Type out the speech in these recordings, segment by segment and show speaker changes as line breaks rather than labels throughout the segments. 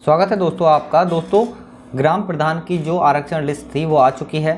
स्वागत है दोस्तों आपका। दोस्तों ग्राम प्रधान की जो आरक्षण लिस्ट थी वो आ चुकी है,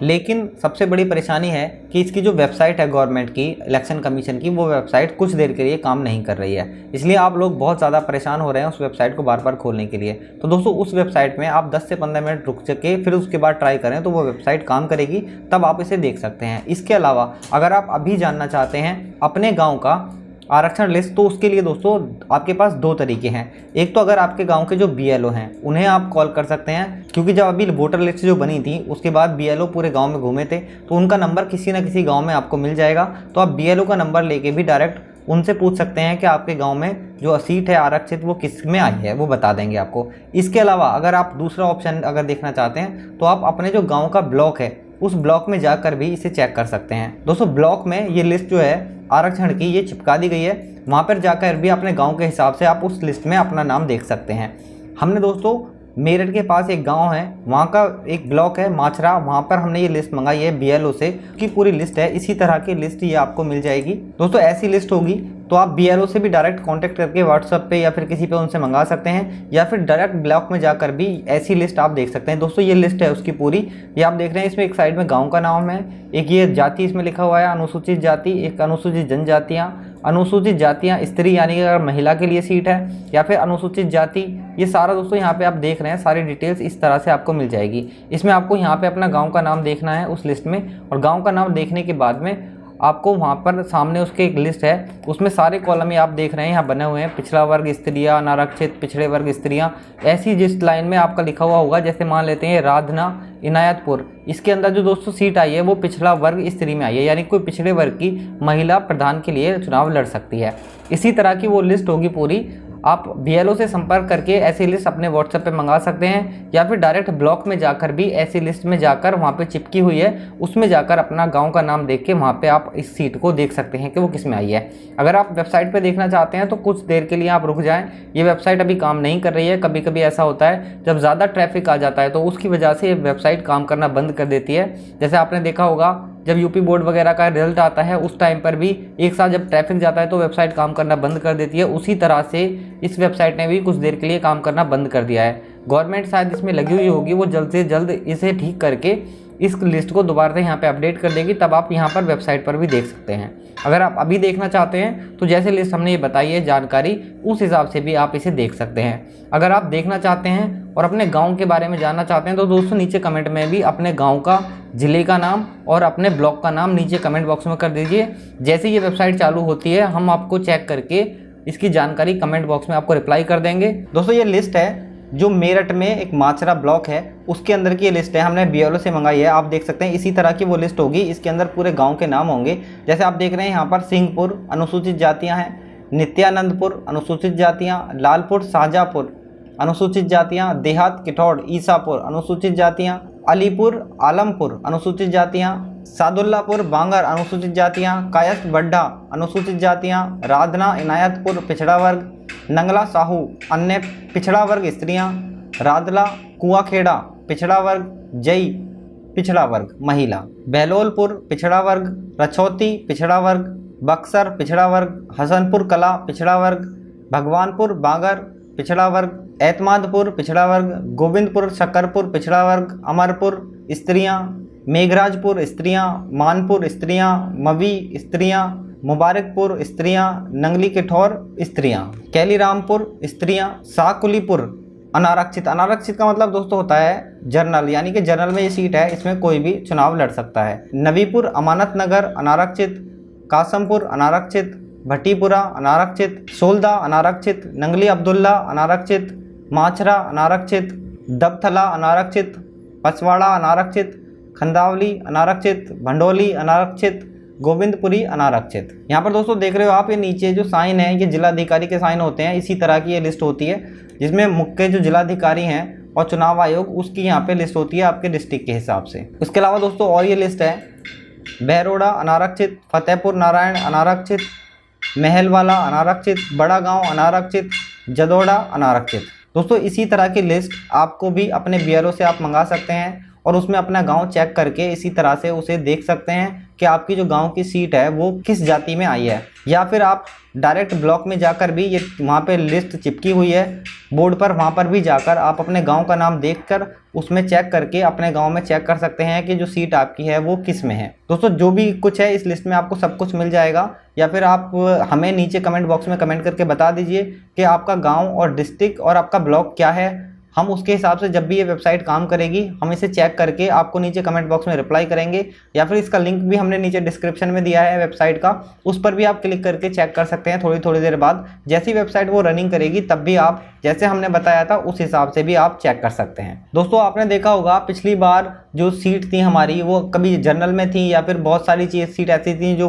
लेकिन सबसे बड़ी परेशानी है कि इसकी जो वेबसाइट है गवर्नमेंट की, इलेक्शन कमीशन की, वो वेबसाइट कुछ देर के लिए काम नहीं कर रही है। इसलिए आप लोग बहुत ज़्यादा परेशान हो रहे हैं उस वेबसाइट को बार बार खोलने के लिए। तो दोस्तों उस वेबसाइट में आप 10 से 15 मिनट रुक के फिर उसके बाद ट्राई करें तो वो वेबसाइट काम करेगी, तब आप इसे देख सकते हैं। इसके अलावा अगर आप अभी जानना चाहते हैं अपने गाँव का आरक्षण लिस्ट, तो उसके लिए दोस्तों आपके पास दो तरीके हैं। एक तो अगर आपके गांव के जो बीएलओ हैं उन्हें आप कॉल कर सकते हैं, क्योंकि जब अभी वोटर लिस्ट जो बनी थी उसके बाद बीएलओ पूरे गांव में घूमे थे, तो उनका नंबर किसी न किसी गांव में आपको मिल जाएगा। तो आप बीएलओ का नंबर लेके भी डायरेक्ट उनसे पूछ सकते हैं कि आपके गाँव में जो सीट है आरक्षित वो किस में आई है, वो बता देंगे आपको। इसके अलावा अगर आप दूसरा ऑप्शन अगर देखना चाहते हैं तो आप अपने जो गाँव का ब्लॉक है उस ब्लॉक में जाकर भी इसे चेक कर सकते हैं। दोस्तों ब्लॉक में ये लिस्ट जो है आरक्षण की ये चिपका दी गई है, वहाँ पर जाकर भी अपने गांव के हिसाब से आप उस लिस्ट में अपना नाम देख सकते हैं। हमने दोस्तों मेरठ के पास एक गांव है, वहाँ का एक ब्लॉक है माचरा, वहाँ पर हमने ये लिस्ट मंगाई है बीएलओ से की पूरी लिस्ट है। इसी तरह की लिस्ट ये आपको मिल जाएगी। दोस्तों ऐसी लिस्ट होगी तो आप बीएलओ से भी डायरेक्ट कांटेक्ट करके व्हाट्सएप पे या फिर किसी पे उनसे मंगा सकते हैं, या फिर डायरेक्ट ब्लॉक में जाकर भी ऐसी लिस्ट आप देख सकते हैं। दोस्तों ये लिस्ट है उसकी पूरी, ये आप देख रहे हैं। इसमें एक साइड में गांव का नाम है, एक ये जाति इसमें लिखा हुआ है अनुसूचित जाति, एक अनुसूचित जनजातियाँ, अनुसूचित जातियाँ स्त्री यानी कि अगर महिला के लिए सीट है, या फिर अनुसूचित जाति, ये सारा दोस्तों यहाँ पे आप देख रहे हैं। सारी डिटेल्स इस तरह से आपको मिल जाएगी। इसमें आपको यहाँ पे अपना गांव का नाम देखना है उस लिस्ट में, और गांव का नाम देखने के बाद में आपको वहाँ पर सामने उसके एक लिस्ट है, उसमें सारे कॉलम ये आप देख रहे हैं यहाँ बने हुए हैं। पिछड़ा वर्ग स्त्रियाँ, अनारक्षित, पिछड़े वर्ग स्त्रियाँ, ऐसी जिस लाइन में आपका लिखा हुआ होगा, जैसे मान लेते हैं राधना इनायतपुर, इसके अंदर जो दोस्तों सीट आई है वो पिछड़ा वर्ग स्त्री में आई है, यानी कोई पिछड़े वर्ग की महिला प्रधान के लिए चुनाव लड़ सकती है। इसी तरह की वो लिस्ट होगी पूरी। आप बीएलओ से संपर्क करके ऐसी लिस्ट अपने व्हाट्सएप पे मंगा सकते हैं, या फिर डायरेक्ट ब्लॉक में जाकर भी ऐसी लिस्ट में जाकर वहाँ पे चिपकी हुई है उसमें जाकर अपना गांव का नाम देख के वहाँ पे आप इस सीट को देख सकते हैं कि वो किस में आई है। अगर आप वेबसाइट पे देखना चाहते हैं तो कुछ देर के लिए आप रुक जाएं, ये वेबसाइट अभी काम नहीं कर रही है। कभी कभी ऐसा होता है जब ज़्यादा ट्रैफिक आ जाता है तो उसकी वजह से ये वेबसाइट काम करना बंद कर देती है। जैसे आपने देखा होगा जब यूपी बोर्ड वगैरह का रिजल्ट आता है उस टाइम पर भी एक साथ जब ट्रैफिक जाता है तो वेबसाइट काम करना बंद कर देती है। उसी तरह से इस वेबसाइट ने भी कुछ देर के लिए काम करना बंद कर दिया है। गवर्नमेंट शायद इसमें लगी हुई होगी, वो जल्द से जल्द इसे ठीक करके इस लिस्ट को दोबारा से यहाँ पे अपडेट कर देगी, तब आप यहाँ पर वेबसाइट पर भी देख सकते हैं। अगर आप अभी देखना चाहते हैं तो जैसे लिस्ट हमने ये बताई है जानकारी, उस हिसाब से भी आप इसे देख सकते हैं। अगर आप देखना चाहते हैं और अपने गांव के बारे में जानना चाहते हैं तो दोस्तों नीचे कमेंट में भी अपने गांव का, ज़िले का नाम और अपने ब्लॉक का नाम नीचे कमेंट बॉक्स में कर दीजिए। जैसे ये वेबसाइट चालू होती है हम आपको चेक करके इसकी जानकारी कमेंट बॉक्स में आपको रिप्लाई कर देंगे। दोस्तों ये लिस्ट है जो मेरठ में एक माचरा ब्लॉक है उसके अंदर की ये लिस्ट है, हमने बीएलओ से मंगाई है। आप देख सकते हैं इसी तरह की वो लिस्ट होगी, इसके अंदर पूरे गांव के नाम होंगे। जैसे आप देख रहे हैं यहाँ पर सिंहपुर अनुसूचित जातियाँ हैं, नित्यानंदपुर अनुसूचित जातियाँ, लालपुर शाहजहाँपुर अनुसूचित जातियाँ, देहात किठौड़ ईसापुर अनुसूचित जातियाँ, अलीपुर आलमपुर अनुसूचित जातियाँ, सादुल्लापुर बांगर अनुसूचित जातियाँ, कायस्थ बड्ढा अनुसूचित जातियाँ, राधना इनायतपुर पिछड़ा वर्ग, नंगला साहू अन्य पिछड़ा वर्ग स्त्रियां, रादला कुआखेड़ा पिछड़ा वर्ग, जई पिछड़ा वर्ग महिला, बहलोलपुर पिछड़ा वर्ग, रछौती पिछड़ा वर्ग, बक्सर पिछड़ा वर्ग, हसनपुर कला पिछड़ा वर्ग, भगवानपुर बांगर पिछड़ा वर्ग, एतमादपुर पिछड़ा वर्ग, गोविंदपुर शकरपुर पिछड़ा वर्ग, अमरपुर स्त्रियां, मेघराजपुर स्त्रियां, मानपुर स्त्रियां, मवी स्त्रियां, मुबारकपुर स्त्रियां, नंगली किठौर स्त्रियां, कैलीरामपुर स्त्रियां, साकुलीपुर अनारक्षित। अनारक्षित का मतलब दोस्तों होता है जनरल, यानी कि जनरल में ये सीट है, इसमें कोई भी चुनाव लड़ सकता है। नवीपुर अमानत नगर अनारक्षित, कासमपुर अनारक्षित, भट्टीपुरा अनारक्षित, सोलदा अनारक्षित, नंगली अब्दुल्ला अनारक्षित, माचरा अनारक्षित, दबथला अनारक्षित, पचवाड़ा अनारक्षित, खंदावली अनारक्षित, भंडोली अनारक्षित, गोविंदपुरी अनारक्षित। यहाँ पर दोस्तों देख रहे हो आप, ये नीचे जो साइन है ये जिलाधिकारी के साइन होते हैं। इसी तरह की ये लिस्ट होती है जिसमें मुख्य जो जिलाधिकारी हैं और चुनाव आयोग उसकी यहाँ पे लिस्ट होती है आपके डिस्ट्रिक्ट के हिसाब से। उसके अलावा दोस्तों और ये लिस्ट है बहरोड़ा अनारक्षित, फतेहपुर नारायण अनारक्षित, महलवाला अनारक्षित, बड़ा गाँव अनारक्षित, जदोड़ा अनारक्षित। दोस्तों इसी तरह की लिस्ट आपको भी अपने बीएलओ से आप मंगा सकते हैं और उसमें अपना गांव चेक करके इसी तरह से उसे देख सकते हैं कि आपकी जो गांव की सीट है वो किस जाति में आई है, या फिर आप डायरेक्ट ब्लॉक में जाकर भी ये वहाँ पे लिस्ट चिपकी हुई है बोर्ड पर, वहाँ पर भी जाकर आप अपने गांव का नाम देखकर उसमें चेक करके अपने गांव में चेक कर सकते हैं कि जो सीट आपकी है वो किस में है। दोस्तों जो भी कुछ है इस लिस्ट में आपको सब कुछ मिल जाएगा, या फिर आप हमें नीचे कमेंट बॉक्स में कमेंट करके बता दीजिए कि आपका गाँव और डिस्ट्रिक्ट और आपका ब्लॉक क्या है। हम उसके हिसाब से जब भी ये वेबसाइट काम करेगी हम इसे चेक करके आपको नीचे कमेंट बॉक्स में रिप्लाई करेंगे, या फिर इसका लिंक भी हमने नीचे डिस्क्रिप्शन में दिया है वेबसाइट का, उस पर भी आप क्लिक करके चेक कर सकते हैं। थोड़ी देर बाद जैसी वेबसाइट वो रनिंग करेगी तब भी आप जैसे हमने बताया था उस हिसाब से भी आप चेक कर सकते हैं। दोस्तों आपने देखा होगा पिछली बार जो सीट थी हमारी वो कभी जनरल में थी या फिर बहुत सारी सीट ऐसी थी जो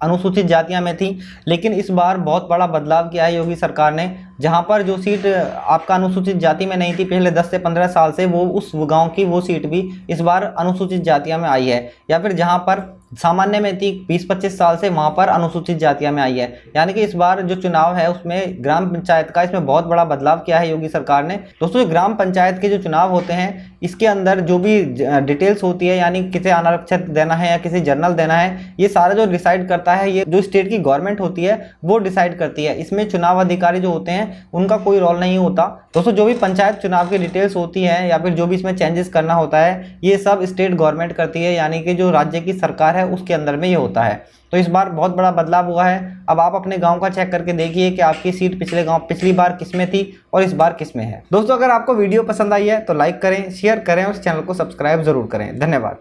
अनुसूचित जातियां में थी, लेकिन इस बार बहुत बड़ा बदलाव किया है योगी सरकार ने। जहां पर जो सीट आपका अनुसूचित जाति में नहीं थी पिछले 10 से 15 साल से, वो उस गांव की वो सीट भी इस बार अनुसूचित जातियां में आई है, या फिर जहां पर सामान्य में थी 20-25 साल से वहां पर अनुसूचित जातियां में आई है। यानी कि इस बार जो चुनाव है उसमें ग्राम पंचायत का इसमें बहुत बड़ा बदलाव किया है योगी सरकार ने। दोस्तों ग्राम पंचायत के जो चुनाव होते हैं इसके अंदर जो भी डिटेल्स होती है, यानी किसे अनारक्षित देना है या किसे जनरल देना है, ये सारा जो डिसाइड करता है ये जो स्टेट की गवर्नमेंट होती है वो डिसाइड करती है। इसमें चुनाव अधिकारी जो होते हैं उनका कोई रोल नहीं होता। दोस्तों जो भी पंचायत चुनाव की डिटेल्स होती है या फिर जो भी इसमें चेंजेस करना होता है ये सब स्टेट गवर्नमेंट करती है, यानी कि जो राज्य की सरकार है उसके अंदर में ये होता है। तो इस बार बहुत बड़ा बदलाव हुआ है। अब आप अपने गांव का चेक करके देखिए कि आपकी सीट पिछली बार किस में थी और इस बार किस में है। दोस्तों अगर आपको वीडियो पसंद आई है तो लाइक करें, शेयर करें और इस चैनल को सब्सक्राइब जरूर करें। धन्यवाद।